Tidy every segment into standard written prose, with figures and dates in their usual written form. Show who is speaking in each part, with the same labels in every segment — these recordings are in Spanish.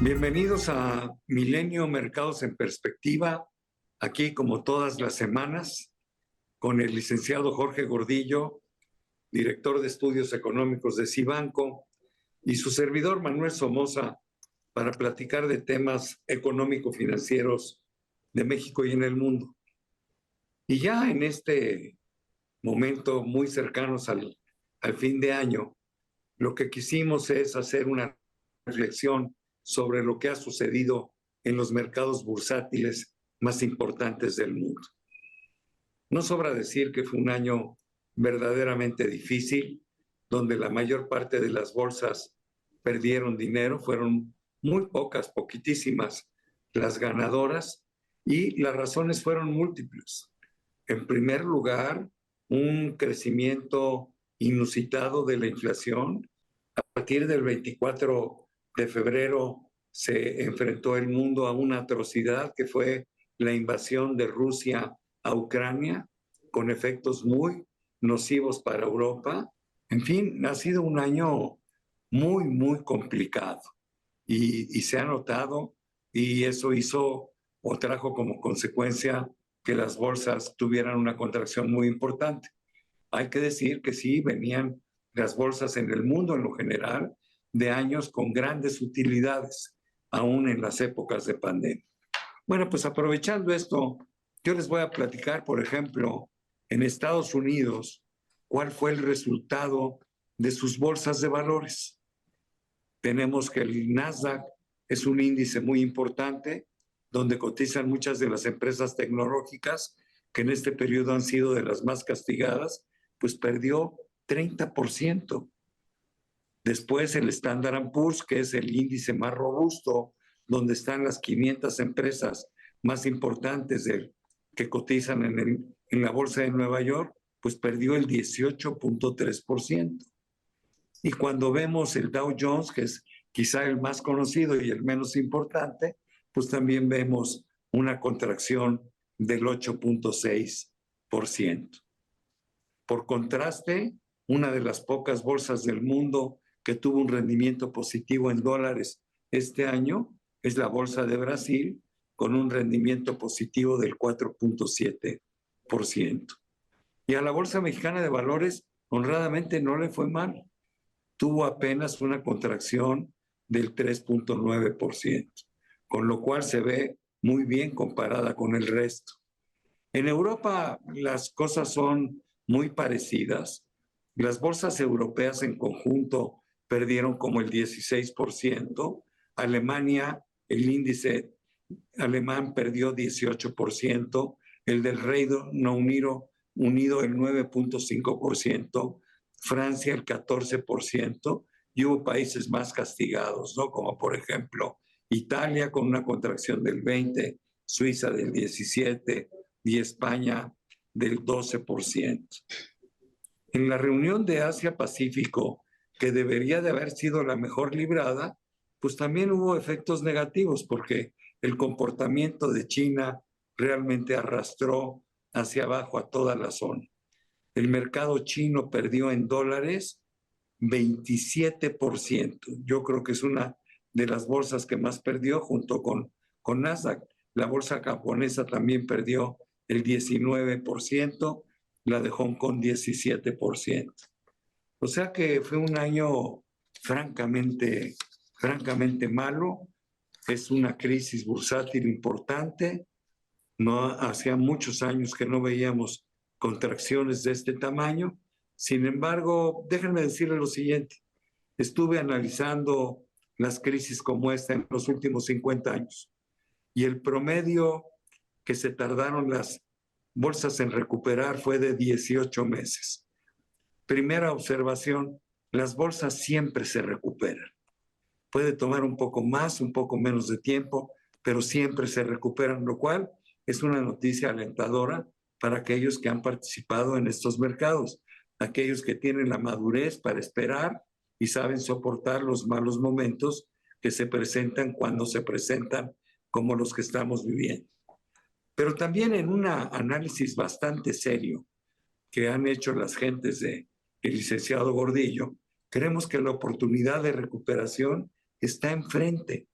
Speaker 1: Bienvenidos a Milenio Mercados en Perspectiva, aquí como todas las semanas, con el licenciado Jorge Gordillo, director de Estudios Económicos de Cibanco, y su servidor Manuel Somoza, para platicar de temas económico-financieros de México y en el mundo. Y ya en este momento muy cercanos al fin de año, lo que quisimos es hacer una reflexión sobre lo que ha sucedido en los mercados bursátiles más importantes del mundo. No sobra decir que fue un año verdaderamente difícil, donde la mayor parte de las bolsas perdieron dinero, fueron muy pocas, poquitísimas las ganadoras, y las razones fueron múltiples. En primer lugar, un crecimiento inusitado de la inflación. A partir del 24 de febrero se enfrentó el mundo a una atrocidad que fue la invasión de Rusia a Ucrania, con efectos muy nocivos para Europa. En fin, ha sido un año muy complicado y se ha notado, y eso hizo o trajo como consecuencia que las bolsas tuvieran una contracción muy importante. Hay que decir que sí, venían las bolsas en el mundo en lo general de años con grandes utilidades, aún en las épocas de pandemia. Bueno, pues aprovechando esto, yo les voy a platicar, por ejemplo, en Estados Unidos, cuál fue el resultado de sus bolsas de valores. Tenemos que el Nasdaq es un índice muy importante donde cotizan muchas de las empresas tecnológicas que en este periodo han sido de las más castigadas, pues perdió 30%. Después el Standard & Poor's, que es el índice más robusto, donde están las 500 empresas más importantes que cotizan en la bolsa de Nueva York, pues perdió el 18.3%. Y cuando vemos el Dow Jones, que es quizá el más conocido y el menos importante, pues también vemos una contracción del 8.6%. Por contraste, una de las pocas bolsas del mundo que tuvo un rendimiento positivo en dólares este año es la bolsa de Brasil, con un rendimiento positivo del 4.7%. Y a la Bolsa Mexicana de Valores, honradamente, no le fue mal. Tuvo apenas una contracción del 3.9%, con lo cual se ve muy bien comparada con el resto. En Europa las cosas son muy parecidas. Las bolsas europeas en conjunto perdieron como el 16%. Alemania, el índice alemán perdió 18%, el del Reino Unido el 9.5%, Francia el 14%, y hubo países más castigados, ¿no? Como por ejemplo Italia con una contracción del 20%, Suiza del 17% y España del 12%. En la reunión de Asia-Pacífico, que debería de haber sido la mejor librada, pues también hubo efectos negativos, porque el comportamiento de China realmente arrastró hacia abajo a toda la zona. El mercado chino perdió en dólares 27%. Yo creo que es una de las bolsas que más perdió junto con Nasdaq. La bolsa japonesa también perdió el 19%, la de Hong Kong 17%. O sea que fue un año francamente malo. Es una crisis bursátil importante. No hacía muchos años que no veíamos contracciones de este tamaño. Sin embargo, déjenme decirles lo siguiente. Estuve analizando las crisis como esta en los últimos 50 años y el promedio que se tardaron las bolsas en recuperar fue de 18 meses. Primera observación, las bolsas siempre se recuperan. Puede tomar un poco más, un poco menos de tiempo, pero siempre se recuperan, lo cual es una noticia alentadora para aquellos que han participado en estos mercados, aquellos que tienen la madurez para esperar y saben soportar los malos momentos que se presentan cuando se presentan, como los que estamos viviendo. Pero también en un análisis bastante serio que han hecho las gentes del licenciado Gordillo, creemos que la oportunidad de recuperación está enfrente.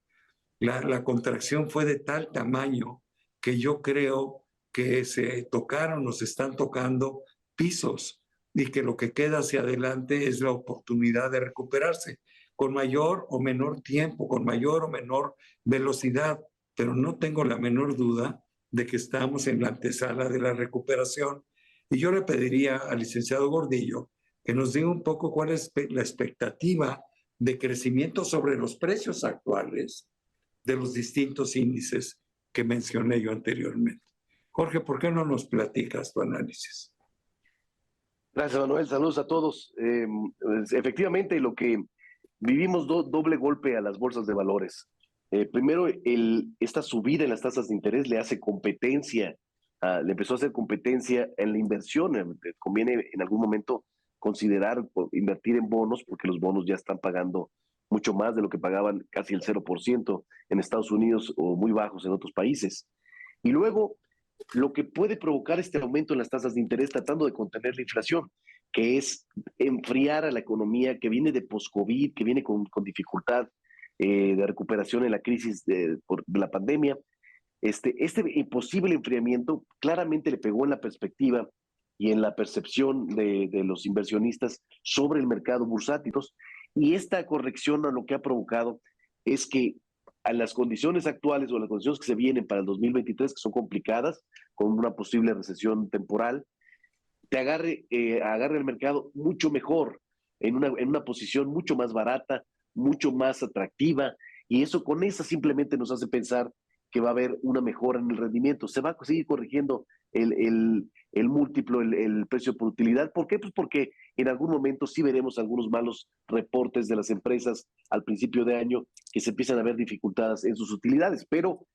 Speaker 1: la contracción fue de tal tamaño que yo creo que se tocaron o se están tocando pisos y que lo que queda hacia adelante es la oportunidad de recuperarse con mayor o menor tiempo, con mayor o menor velocidad, pero no tengo la menor duda de que estamos en la antesala de la recuperación. Y yo le pediría al licenciado Gordillo que nos diga un poco cuál es la expectativa de crecimiento sobre los precios actuales de los distintos índices que mencioné yo anteriormente. Jorge, ¿por qué no nos platicas tu análisis?
Speaker 2: Gracias, Manuel. Saludos a todos. Pues, efectivamente, lo que vivimos doble golpe a las bolsas de valores. Primero, esta subida en las tasas de interés le hace competencia, le empezó a hacer competencia en la inversión. Conviene en algún momento considerar invertir en bonos porque los bonos ya están pagando mucho más de lo que pagaban, casi el 0% en Estados Unidos o muy bajos en otros países. Y luego, lo que puede provocar este aumento en las tasas de interés tratando de contener la inflación, que es enfriar a la economía que viene de post-COVID, que viene con dificultad de recuperación en la crisis por la pandemia. Este imposible enfriamiento claramente le pegó en la perspectiva y en la percepción de los inversionistas sobre el mercado bursátil. Y esta corrección lo que ha provocado es que a las condiciones actuales o a las condiciones que se vienen para el 2023, que son complicadas, con una posible recesión temporal, te agarre el mercado mucho mejor, en una posición mucho más barata, mucho más atractiva, y eso con esa simplemente nos hace pensar que va a haber una mejora en el rendimiento. Se va a seguir corrigiendo el múltiplo, el precio por utilidad. ¿Por qué? Pues porque en algún momento sí veremos algunos malos reportes de las empresas al principio de año que se empiezan a ver dificultadas en sus utilidades, pero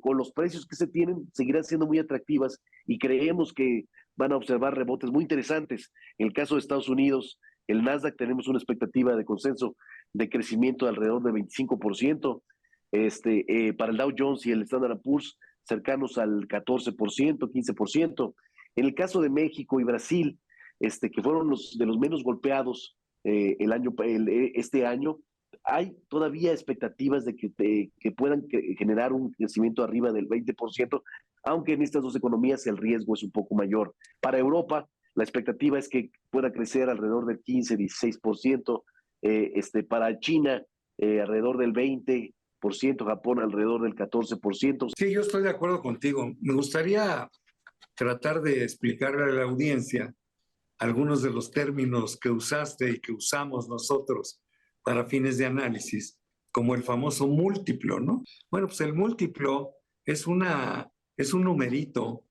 Speaker 2: con los precios que se tienen seguirán siendo muy atractivas y creemos que van a observar rebotes muy interesantes. En el caso de Estados Unidos, el Nasdaq tenemos una expectativa de consenso de crecimiento de alrededor de 25%, para el Dow Jones y el Standard Poor's cercanos al 14%, 15%. En el caso de México y Brasil, que fueron de los menos golpeados este año, hay todavía expectativas de que puedan generar un crecimiento arriba del 20%, aunque en estas dos economías el riesgo es un poco mayor. Para Europa, la expectativa es que pueda crecer alrededor del 15-16%, para China alrededor del 20%, Japón alrededor del 14%.
Speaker 1: Sí, yo estoy de acuerdo contigo. Me gustaría tratar de explicarle a la audiencia algunos de los términos que usaste y que usamos nosotros para fines de análisis, como el famoso múltiplo, ¿no? Bueno, pues el múltiplo es un numerito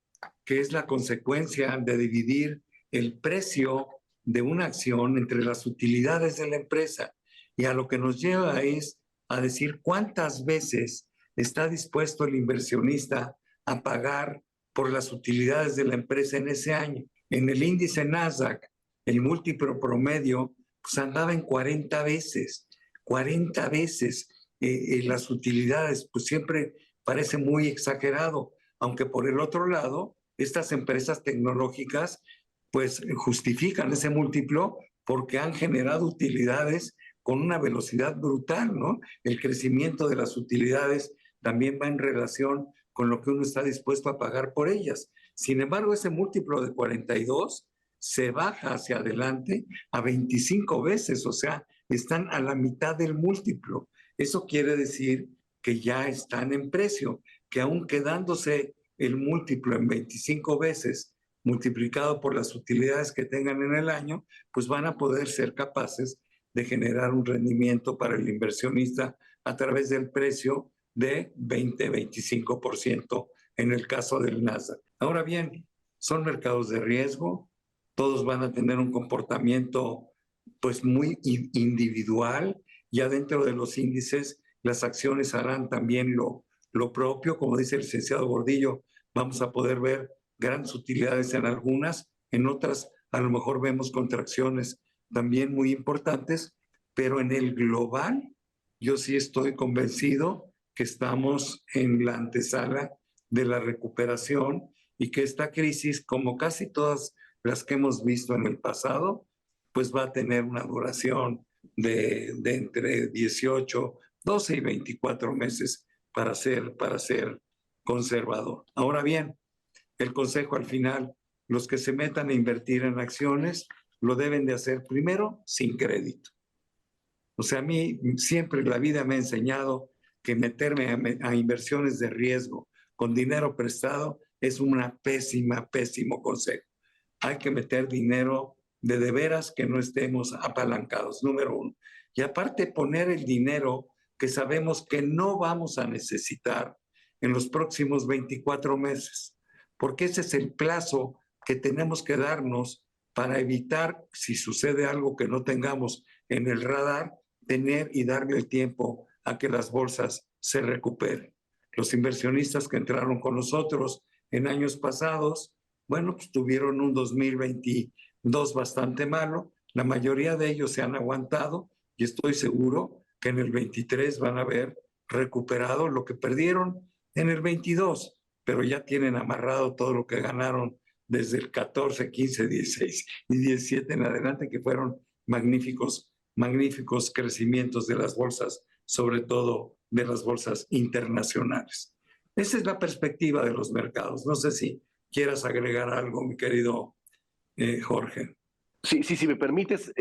Speaker 1: que es la consecuencia de dividir el precio de una acción entre las utilidades de la empresa, y a lo que nos lleva es a decir cuántas veces está dispuesto el inversionista a pagar por las utilidades de la empresa en ese año. En el índice Nasdaq, el múltiplo promedio pues andaba en 40 veces, 40 veces las utilidades, pues siempre parece muy exagerado, aunque por el otro lado, estas empresas tecnológicas pues justifican ese múltiplo porque han generado utilidades con una velocidad brutal, ¿no? El crecimiento de las utilidades también va en relación con lo que uno está dispuesto a pagar por ellas. Sin embargo, ese múltiplo de 42 se baja hacia adelante a 25 veces, o sea, están a la mitad del múltiplo. Eso quiere decir que ya están en precio, que aún quedándose el múltiplo en 25 veces multiplicado por las utilidades que tengan en el año, pues van a poder ser capaces de generar un rendimiento para el inversionista a través del precio de 20-25% en el caso del Nasdaq. Ahora bien, son mercados de riesgo, todos van a tener un comportamiento pues muy individual. Ya dentro de los índices las acciones harán también lo propio, como dice el licenciado Gordillo, vamos a poder ver grandes utilidades en algunas, en otras a lo mejor vemos contracciones también muy importantes, pero en el global yo sí estoy convencido que estamos en la antesala de la recuperación y que esta crisis, como casi todas las que hemos visto en el pasado, pues va a tener una duración de entre 18, 12 y 24 meses para ser conservador. Ahora bien, el consejo al final, los que se metan a invertir en acciones lo deben de hacer primero sin crédito. O sea, a mí siempre la vida me ha enseñado que meterme a inversiones de riesgo con dinero prestado es una pésimo consejo. Hay que meter dinero de veras que no estemos apalancados, número uno. Y aparte poner el dinero que sabemos que no vamos a necesitar en los próximos 24 meses, porque ese es el plazo que tenemos que darnos para evitar, si sucede algo que no tengamos en el radar, tener y darle el tiempo a que las bolsas se recuperen. Los inversionistas que entraron con nosotros en años pasados, bueno, pues tuvieron un 2022 bastante malo. La mayoría de ellos se han aguantado y estoy seguro que en el 23 van a haber recuperado lo que perdieron en el 22, pero ya tienen amarrado todo lo que ganaron desde el 14, 15, 16 y 17 en adelante, que fueron magníficos crecimientos de las bolsas, sobre todo de las bolsas internacionales. Esa es la perspectiva de los mercados. No sé si quieras agregar algo, mi querido Jorge.
Speaker 2: Sí, si me permites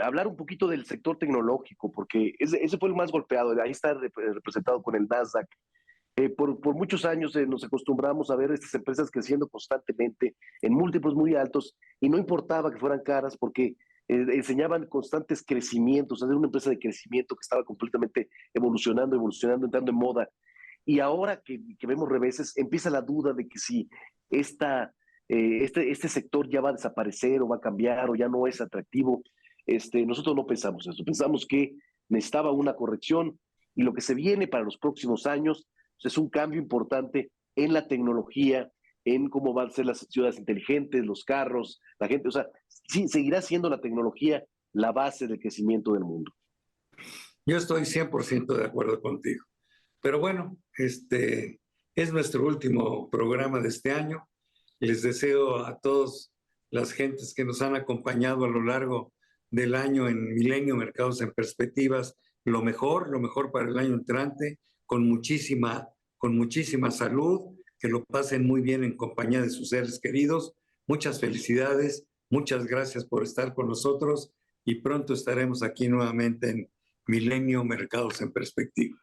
Speaker 2: hablar un poquito del sector tecnológico, porque ese fue el más golpeado. Ahí está representado con el Nasdaq. Por muchos años nos acostumbramos a ver estas empresas creciendo constantemente en múltiplos muy altos y no importaba que fueran caras porque enseñaban constantes crecimientos. Era una empresa de crecimiento que estaba completamente evolucionando, entrando en moda. Y ahora que vemos reveses, empieza la duda de que si este sector ya va a desaparecer o va a cambiar o ya no es atractivo. Nosotros no pensamos eso. Pensamos que necesitaba una corrección y lo que se viene para los próximos años es un cambio importante en la tecnología, en cómo van a ser las ciudades inteligentes, los carros, la gente. O sea, sí, seguirá siendo la tecnología la base del crecimiento del mundo.
Speaker 1: Yo estoy 100% de acuerdo contigo. Pero bueno, es nuestro último programa de este año. Les deseo a todas las gentes que nos han acompañado a lo largo del año en Milenio Mercados en Perspectivas lo mejor para el año entrante, con muchísima salud, que lo pasen muy bien en compañía de sus seres queridos. Muchas felicidades, muchas gracias por estar con nosotros y pronto estaremos aquí nuevamente en Milenio Mercados en Perspectiva.